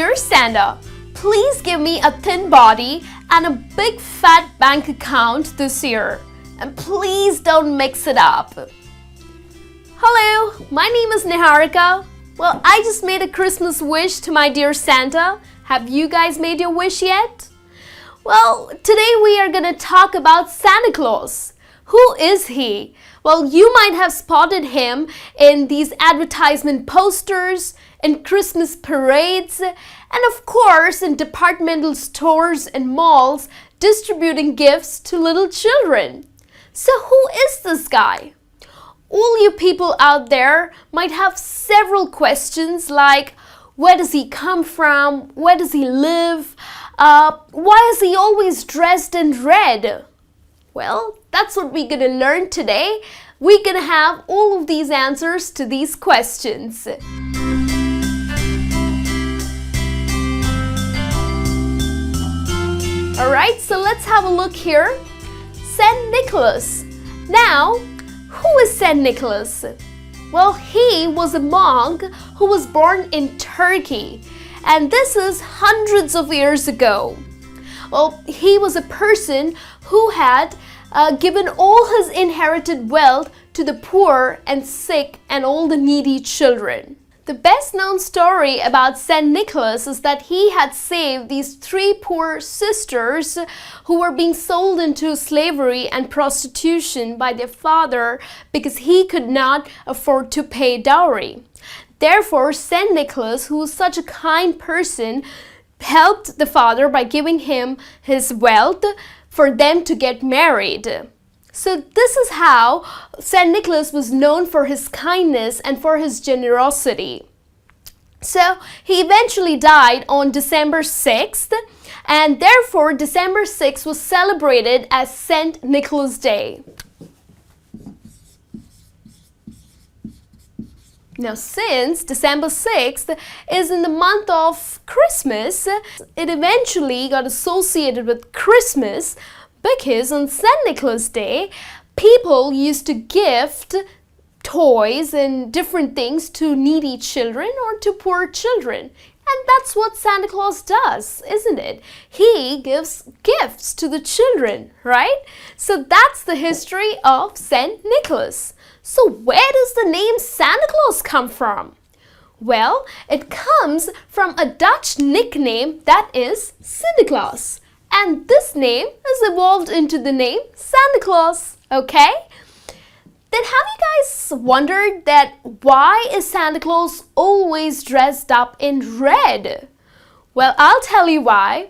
Dear Santa, please give me a thin body and a big fat bank account this year. And please don't mix it up. Hello, my name is Niharika. Well, I just made a Christmas wish to my dear Santa. Have you guys made your wish yet? Well, today we are going to talk about Santa Claus. Who is he? Well, you might have spotted him in these advertisement posters, in Christmas parades, and of course in departmental stores and malls distributing gifts to little children. So who is this guy? All you people out there might have several questions like, where does he come from? Where does he live? Why is he always dressed in red? Well, that's what we're going to learn today. We're going to have all of these answers to these questions. Alright, so let's have a look here. Saint Nicholas. Now, who is Saint Nicholas? Well, he was a monk who was born in Turkey, and this is hundreds of years ago. Well, he was a person who had given all his inherited wealth to the poor and sick and all the needy children. The best known story about Saint Nicholas is that he had saved these 3 poor sisters who were being sold into slavery and prostitution by their father because he could not afford to pay dowry. Therefore, Saint Nicholas, who was such a kind person, helped the father by giving him his wealth for them to get married. So this is how Saint Nicholas was known for his kindness and for his generosity. So he eventually died on December 6th, and therefore December 6th was celebrated as Saint Nicholas Day. Now, since December 6th is in the month of Christmas, it eventually got associated with Christmas because on St. Nicholas Day, people used to gift toys and different things to needy children or to poor children. And that's what Santa Claus does, isn't it? He gives gifts to the children, right? So that's the history of St. Nicholas. So where does the name Santa Claus come from? Well, it comes from a Dutch nickname that is Sinterklaas. And this name has evolved into the name Santa Claus, okay? Then have you guys wondered that why is Santa Claus always dressed up in red? Well, I'll tell you why.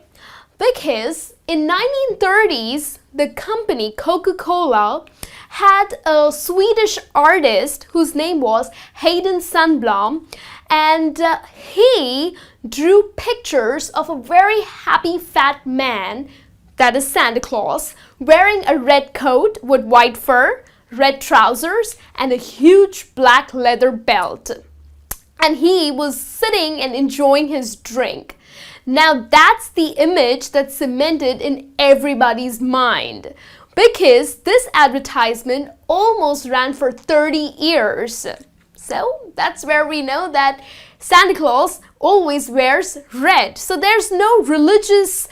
Because in 1930s, the company Coca-Cola had a Swedish artist whose name was Haddon Sandblom, and he drew pictures of a very happy fat man, that is Santa Claus, wearing a red coat with white fur, red trousers, and a huge black leather belt. And he was sitting and enjoying his drink. Now that's the image that's cemented in everybody's mind, because this advertisement almost ran for 30 years. So that's where we know that Santa Claus always wears red. So there's no religious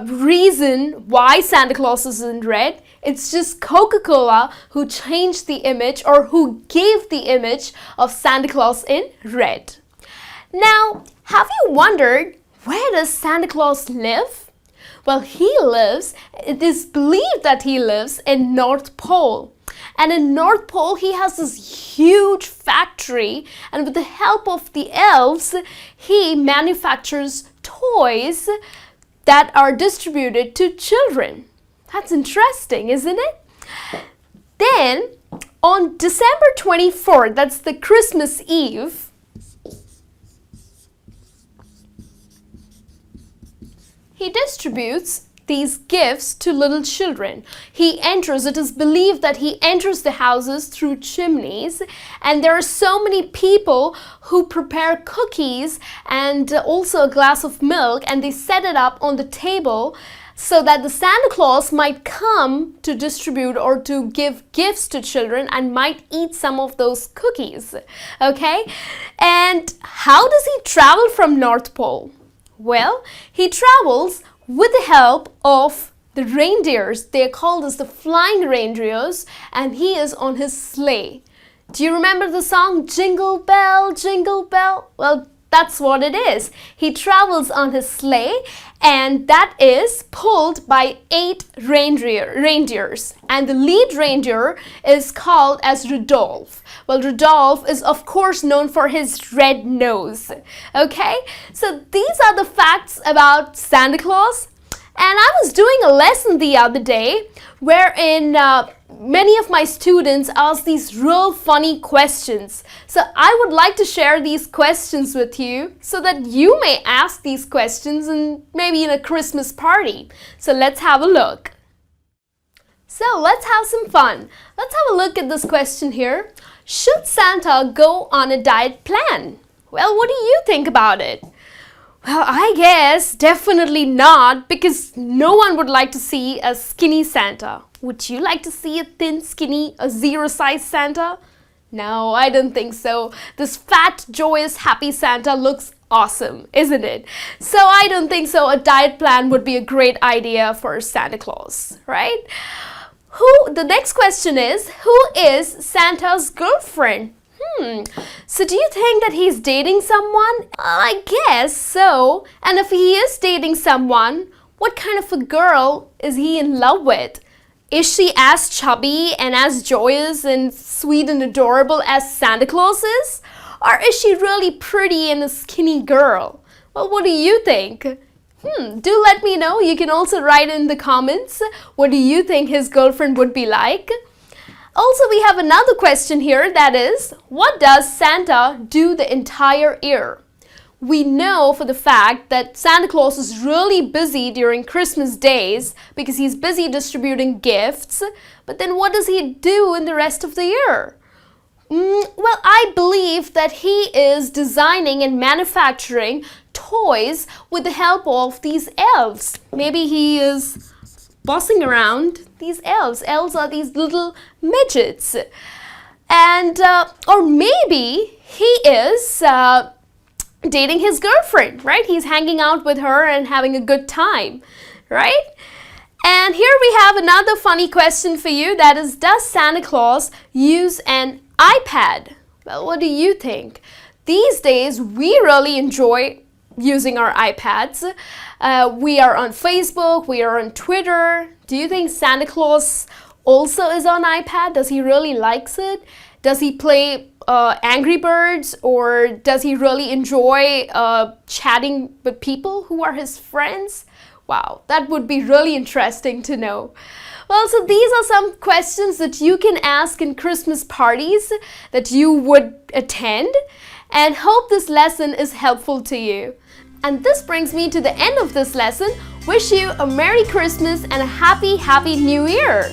reason why Santa Claus is in red. It's just Coca-Cola who changed the image, or who gave the image of Santa Claus in red. Now, have you wondered, where does Santa Claus live? Well, it is believed that he lives in North Pole. And in North Pole, he has this huge factory, and with the help of the elves, he manufactures toys that are distributed to children. That's interesting, isn't it? Then, on December 24th, that's the Christmas Eve, he distributes these gifts to little children. It is believed that he enters the houses through chimneys, and there are so many people who prepare cookies and also a glass of milk, and they set it up on the table so that the Santa Claus might come to distribute or to give gifts to children and might eat some of those cookies. Okay? And how does he travel from North Pole? Well, he travels with the help of the reindeers. They are called as the flying reindeers, and he is on his sleigh. Do you remember the song Jingle Bell, Jingle Bell? Well, that's what it is. He travels on his sleigh, and that is pulled by 8 reindeers. And the lead reindeer is called as Rudolph. Well, Rudolph is of course known for his red nose. Okay, so these are the facts about Santa Claus. And I was doing a lesson the other day wherein many of my students asked these real funny questions. So I would like to share these questions with you so that you may ask these questions maybe in a Christmas party. So let's have a look. So let's have some fun. Let's have a look at this question here. Should Santa go on a diet plan? Well, what do you think about it? Well, I guess definitely not, because no one would like to see a skinny Santa. Would you like to see a thin, skinny, a zero-size Santa? No, I don't think so. This fat, joyous, happy Santa looks awesome, isn't it? So I don't think so. A diet plan would be a great idea for Santa Claus, right? The next question is, who is Santa's girlfriend? So do you think that he's dating someone? I guess so. And if he is dating someone, what kind of a girl is he in love with? Is she as chubby and as joyous and sweet and adorable as Santa Claus is? Or is she really pretty and a skinny girl? Well, what do you think? Do let me know. You can also write in the comments. What do you think his girlfriend would be like? Also, we have another question here, that is, what does Santa do the entire year? We know for the fact that Santa Claus is really busy during Christmas days because he's busy distributing gifts. But then what does he do in the rest of the year? Well, I believe that he is designing and manufacturing toys with the help of these elves. Maybe he is bossing around these elves. Elves are these little midgets. And, or maybe he is dating his girlfriend, right? He's hanging out with her and having a good time, right? And here we have another funny question for you, that is, does Santa Claus use an iPad? Well, what do you think? These days, we really enjoy using our iPads. We are on Facebook, we are on Twitter. Do you think Santa Claus also is on iPad? Does he really likes it? Does he play Angry Birds, or does he really enjoy chatting with people who are his friends? Wow, that would be really interesting to know. Well, so these are some questions that you can ask in Christmas parties that you would attend, and hope this lesson is helpful to you. And this brings me to the end of this lesson. Wish you a Merry Christmas and a Happy New Year!